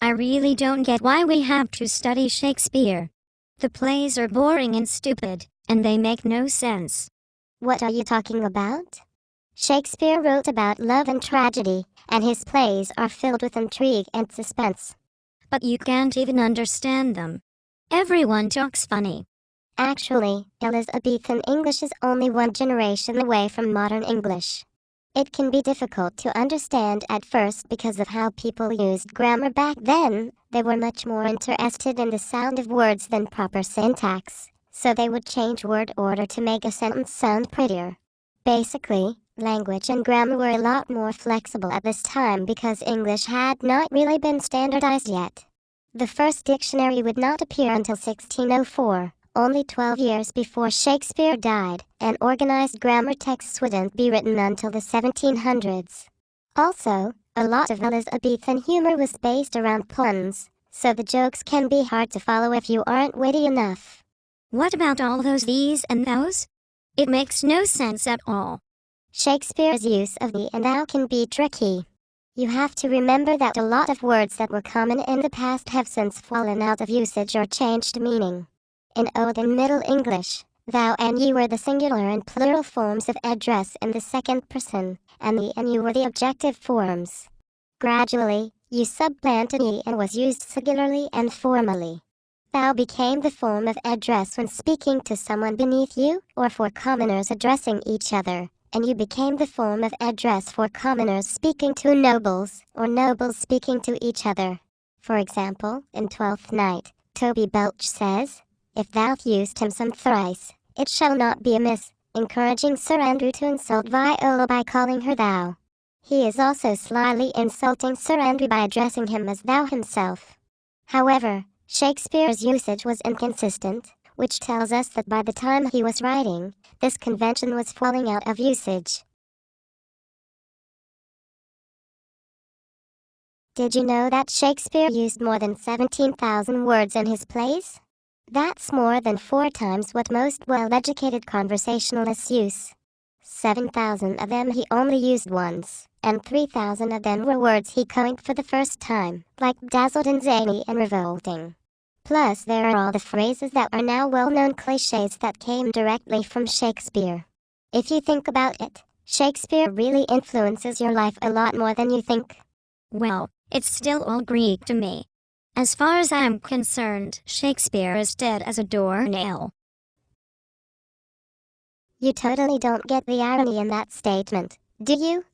I really don't get why we have to study Shakespeare. The plays are boring and stupid, and they make no sense. What are you talking about? Shakespeare wrote about love and tragedy, and his plays are filled with intrigue and suspense. But you can't even understand them. Everyone talks funny. Actually, Elizabethan English is only one generation away from modern English. It can be difficult to understand at first because of how people used grammar back then. They were much more interested in the sound of words than proper syntax, so they would change word order to make a sentence sound prettier. Basically, language and grammar were a lot more flexible at this time because English had not really been standardized yet. The first dictionary would not appear until 1604, only 12 years before Shakespeare died, and organized grammar texts wouldn't be written until the 1700s. Also, a lot of Elizabethan humor was based around puns, so the jokes can be hard to follow if you aren't witty enough. What about all those these and those? It makes no sense at all. Shakespeare's use of thee and thou can be tricky. You have to remember that a lot of words that were common in the past have since fallen out of usage or changed meaning. In Old and Middle English, thou and ye were the singular and plural forms of address in the second person, and thee and you were the objective forms. Gradually, you supplanted ye and was used singularly and formally. Thou became the form of address when speaking to someone beneath you, or for commoners addressing each other, and you became the form of address for commoners speaking to nobles, or nobles speaking to each other. For example, in Twelfth Night, Toby Belch says, "If thou'lt used him some thrice, it shall not be amiss," encouraging Sir Andrew to insult Viola by calling her thou. He is also slyly insulting Sir Andrew by addressing him as thou himself. However, Shakespeare's usage was inconsistent, which tells us that by the time he was writing, this convention was falling out of usage. Did you know that Shakespeare used more than 17,000 words in his plays? That's more than 4 times what most well-educated conversationalists use. 7,000 of them he only used once, and 3,000 of them were words he coined for the first time, like dazzled and zany and revolting. Plus there are all the phrases that are now well-known clichés that came directly from Shakespeare. If you think about it, Shakespeare really influences your life a lot more than you think. Well, it's still all Greek to me. As far as I'm concerned, Shakespeare is dead as a doornail. You totally don't get the irony in that statement, do you?